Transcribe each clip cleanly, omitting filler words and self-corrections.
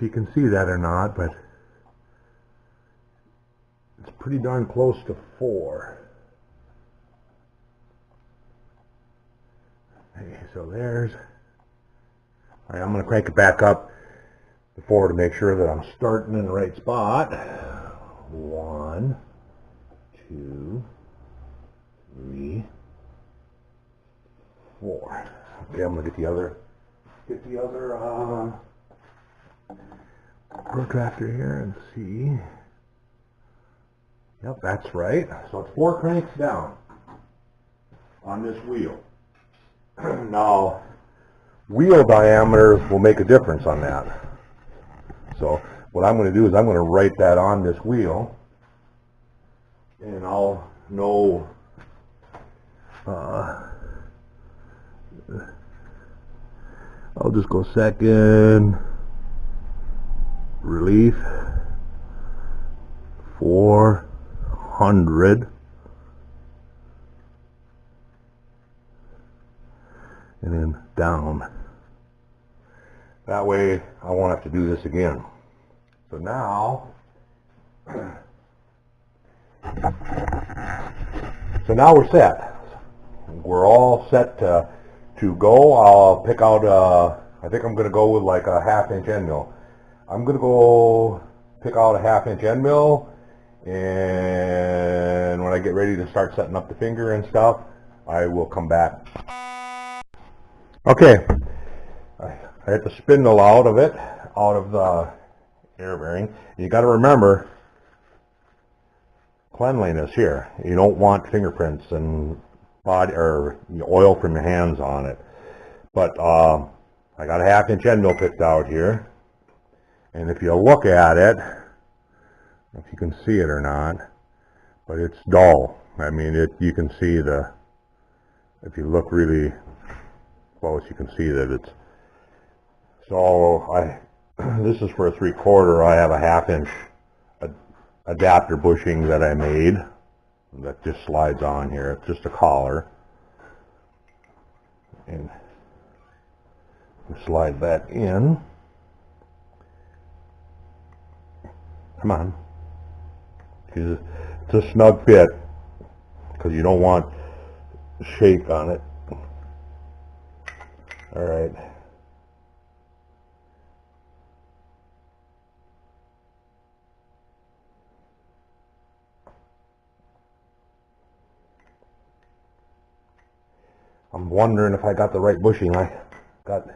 if you can see that or not, but it's pretty darn close to 4. Okay, so there's... All right, I'm going to crank it back up to 4 to make sure that I'm starting in the right spot. 1, 2, 3, 4. Okay, I'm going to get the other protractor here and see. Yep, that's right. So it's 4 cranks down on this wheel. Now, wheel diameters will make a difference on that. So what I'm going to do is I'm going to write that on this wheel, and I'll know I'll just go second relief 400, and then down. That way I won't have to do this again. So now we're set. We're all set to go. I'll pick out I think I'm going to go with like a 1/2 inch end mill. I'm going to go pick out a 1/2 inch end mill, and when I get ready to start setting up the finger and stuff, I will come back. Okay, I had the spindle out of the air bearing. You got to remember cleanliness here. You don't want fingerprints and body or oil from your hands on it. But I got a 1/2 inch end mill picked out here, and if you look at it, if you can see it or not, but it's dull. I mean, you can see if you look really close, you can see that it's, so this is for a 3/4. I have a 1/2 inch adapter bushing that I made that just slides on here. It's just a collar, and you slide that in. Come on. It's a snug fit because you don't want shake on it. All right. I'm wondering if I got the right bushing. I got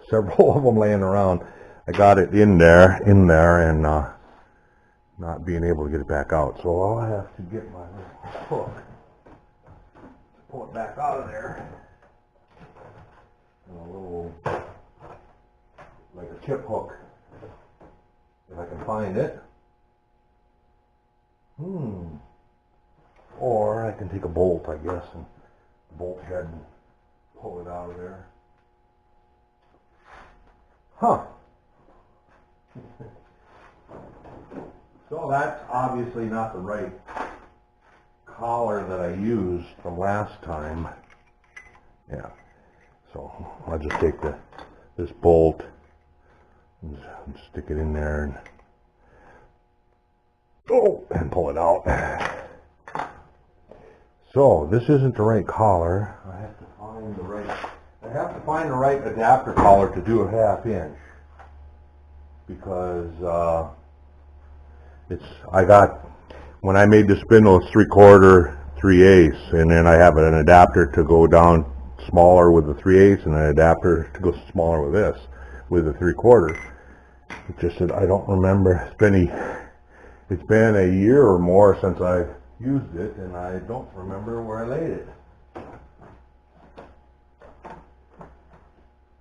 several of them laying around. I got it in there, and not being able to get it back out. So I'll have to get my hook to pull it back out of there. And a little, like a chip hook, if I can find it. Or I can take a bolt, I guess, and bolt head and pull it out of there. Huh. So that's obviously not the right collar that I used from last time. Yeah. So I'll just take this bolt and stick it in there and pull it out. So this isn't the right collar. I have to find the right adapter collar to do a 1/2 inch, because when I made the spindle, it's 3/4, 3/8, and then I have an adapter to go down smaller with the 3/8 and an adapter to go smaller with this, with the 3/4. It's just that I don't remember. It's been a year or more since I used it, and I don't remember where I laid it.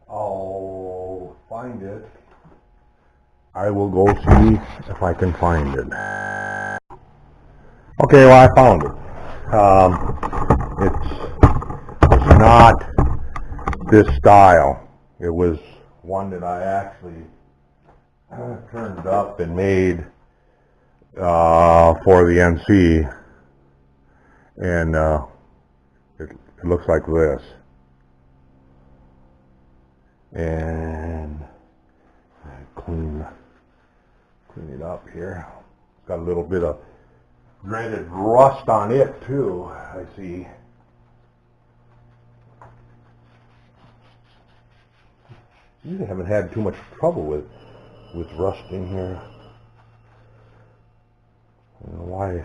I'll find it. I will go see if I can find it. Okay, well, I found it. It's not this style. It was one that I actually turned up and made for the NC, and it looks like this. And clean Clean it up here. It's got a little bit of dreaded rust on it too, I see. Usually haven't had too much trouble with rust in here. I don't know why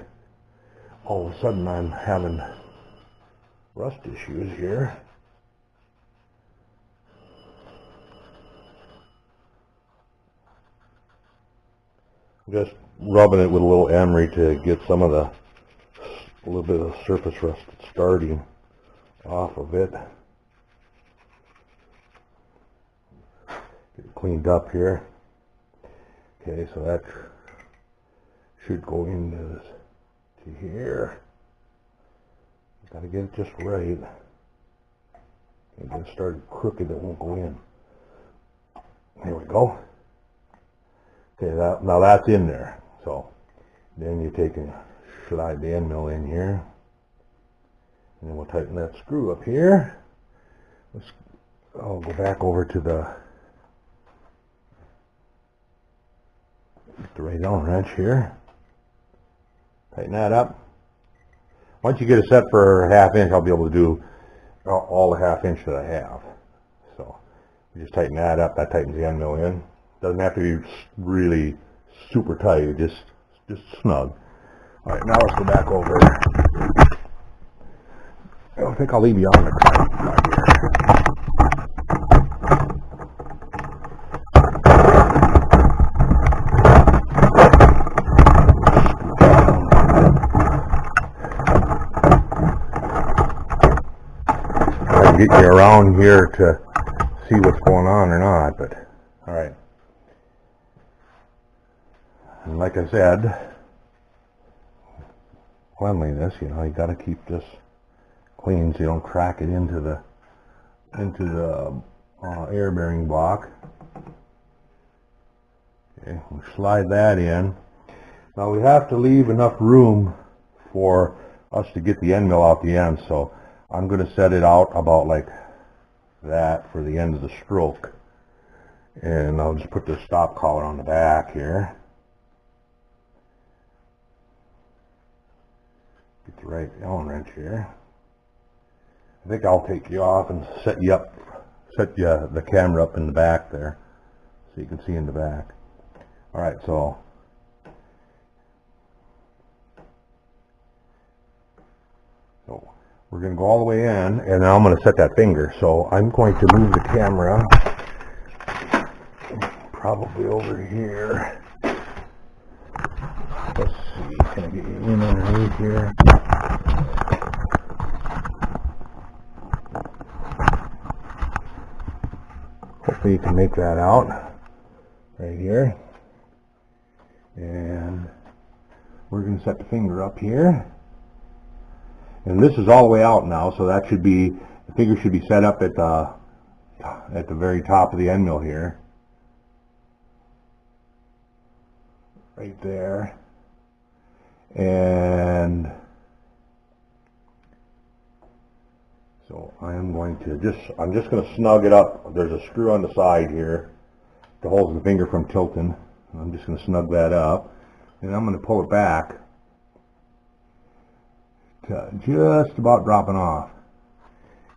all of a sudden I'm having rust issues here. Just rubbing it with a little emery to get some of a little bit of surface rust starting off of it. Get it cleaned up here. Okay, so that should go into this, to here. Got to get it just right. Can't get it started crooked, it won't go in. Here we go. Okay, now that's in there. So then you take and slide the end mill in here, and then we'll tighten that screw up here. I'll go back over to the right Allen wrench here. Tighten that up. Once you get it set for a 1/2 inch, I'll be able to do all the 1/2 inch that I have. So we just tighten that up. That tightens the end mill in. Doesn't have to be really super tight, just snug. All right, now let's go back over. I don't think I'll leave you on the crank right here. I can get you around here to see what's going on or not, but all right. And like I said, cleanliness, you know, you got to keep this clean so you don't crack it into the air bearing block. Okay, we slide that in. Now we have to leave enough room for us to get the end mill out the end, so I'm going to set it out about like that for the end of the stroke, and I'll just put the stop collar on the back here. Get the right Allen wrench here. I think I'll take you off and set you the camera up in the back there so you can see in the back. All right, so we're going to go all the way in, and now I'm going to set that finger. So I'm going to move the camera probably over here. Let's see, can I get you in underneath here? Hopefully you can make that out right here. And we're going to set the finger up here. And this is all the way out now, so that should be, the finger should be set up at the very top of the end mill here. Right there. And so I'm just going to snug it up. There's a screw on the side here to hold the finger from tilting. I'm just going to snug that up, and I'm going to pull it back to just about dropping off.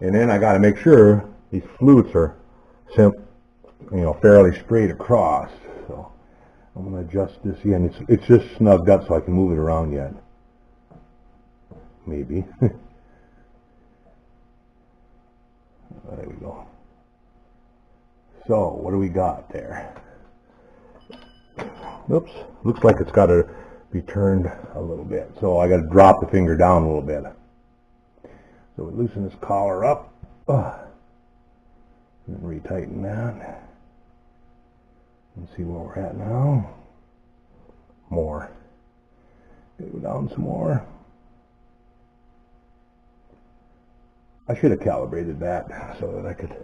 And then I got to make sure these flutes are fairly straight across. So I'm going to adjust this again. It's just snugged up so I can move it around yet. Maybe. There we go. So what do we got there? Oops. Looks like it's got to be turned a little bit. So I got to drop the finger down a little bit. So we loosen this collar up. And retighten that. And see where we're at now. More. Go down some more. I should have calibrated that so that I could.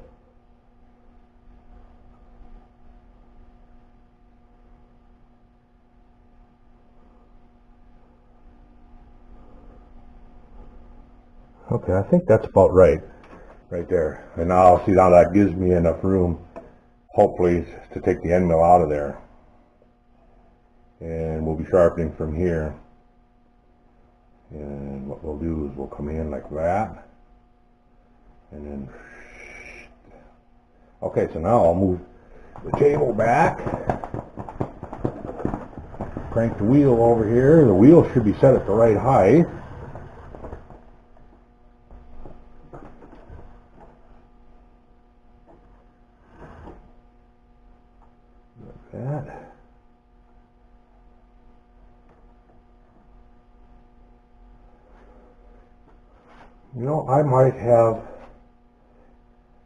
Okay, I think that's about right there. And now, see, now that gives me enough room, hopefully, to take the end mill out of there. and we'll be sharpening from here. And what we'll do is we'll come in like that, and then okay, so now I'll move the table back, crank the wheel over here. The wheel should be set at the right height. Like that. You know, I might have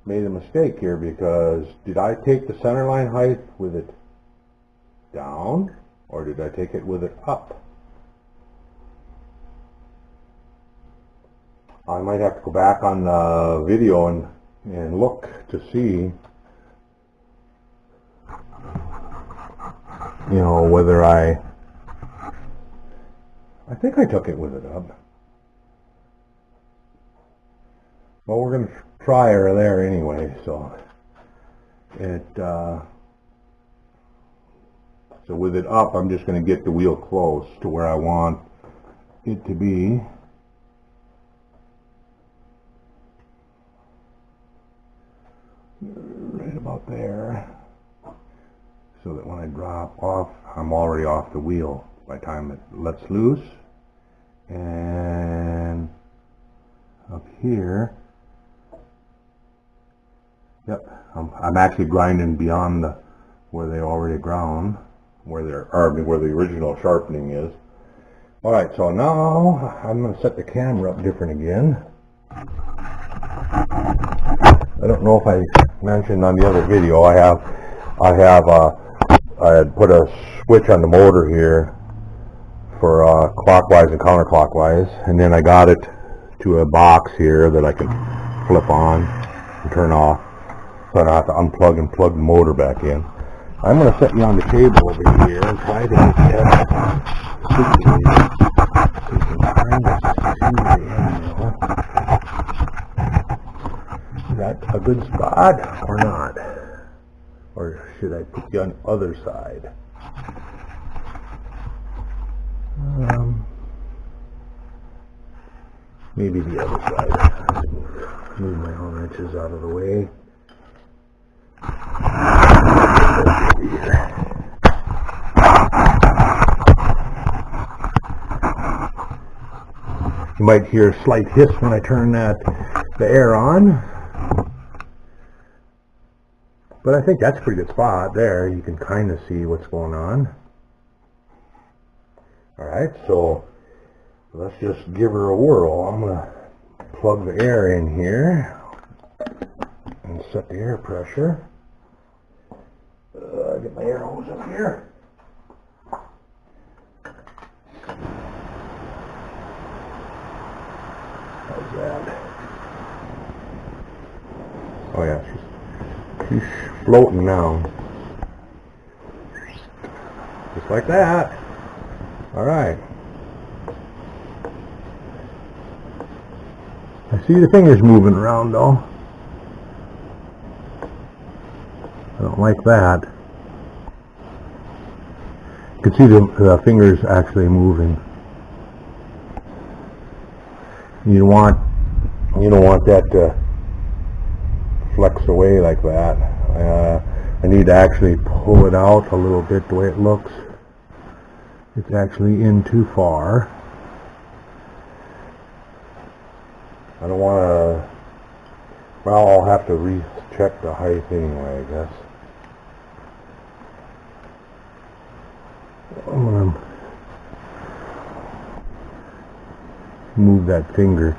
made a mistake here, because did I take the center line height with it down, or did I take it with it up? I might have to go back on the video and look to see, you know, whether I think I took it with it up. Well, we're going to try her there anyway, so so with it up, I'm just going to get the wheel close to where I want it to be. Right about there, so that when I drop off, I'm already off the wheel by the time it lets loose. And up here, yep, I'm actually grinding beyond where they already ground, where the original sharpening is. All right, so now I'm going to set the camera up different again. I don't know if I mentioned on the other video, I had put a switch on the motor here for clockwise and counterclockwise, and then I got it to a box here that I can flip on and turn off, so I don't have to unplug and plug the motor back in. I'm going to set you on the table over here and try to get that situated so you can kind of see the end mill. Is that a good spot or not? Or should I put you on the other side? Maybe the other side. Move my own wrenches out of the way. You might hear a slight hiss when I turn the air on, but I think that's a pretty good spot there. You can kind of see what's going on. Alright, so let's just give her a whirl. I'm going to plug the air in here and set the air pressure. Get my air hose up here. How's that? Oh yeah, she's floating now. Just like that. Alright. I see the fingers moving around though. I don't like that. You can see the fingers actually moving. You don't want that to flex away like that. I need to actually pull it out a little bit the way it looks. It's actually in too far. I don't want to. Well, I'll have to recheck the height anyway, I guess. I'm going to move that finger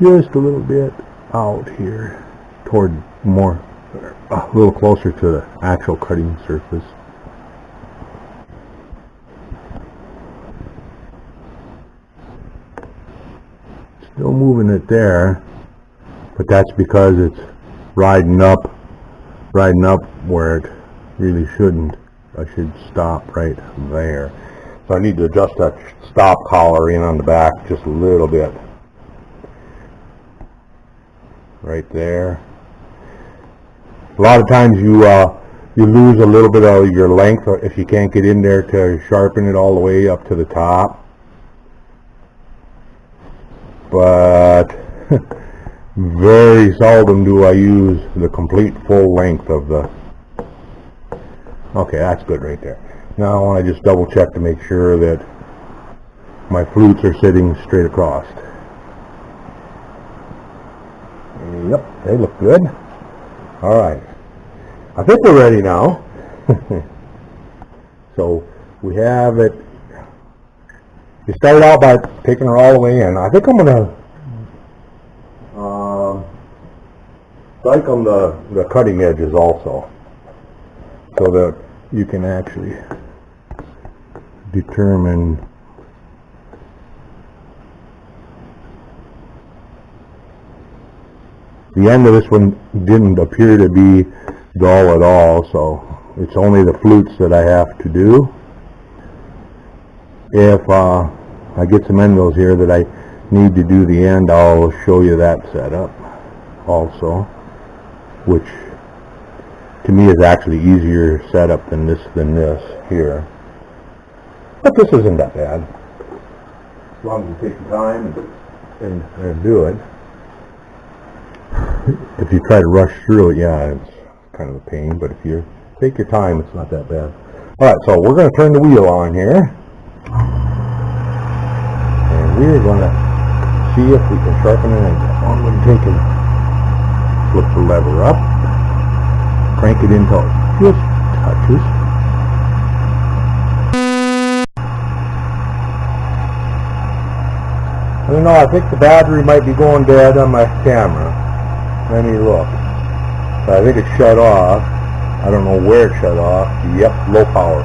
just a little bit out here toward a little closer to the actual cutting surface. Still moving it there, but that's because it's riding up where it really shouldn't. I should stop right there. So I need to adjust that stop collar in on the back just a little bit. Right there. A lot of times you you lose a little bit of your length if you can't get in there to sharpen it all the way up to the top. But very seldom do I use the complete full length of the... Okay, that's good right there. Now I want to just double check to make sure that my flutes are sitting straight across. Yep, they look good. Alright, I think we're ready now. So we have it. You started out by taking her all the way in. I think I'm going to strike on the cutting edges also, so that you can actually determine the end of this one didn't appear to be dull at all, so it's only the flutes that I have to do. If I get some end mills here that I need to do the end, I'll show you that setup also, which to me is actually easier setup than this here. But this isn't that bad, as long as you take your time and do it. If you try to rush through it, yeah, it's kind of a pain, but if you take your time, it's not that bad. Alright, so we're going to turn the wheel on here, and we're going to see if we can sharpen it. I'm going to take and flip the lever up, crank it until it just touches. I don't know, I think the battery might be going dead on my camera. Let me look. So I think it shut off. I don't know where it shut off. Yep, low power.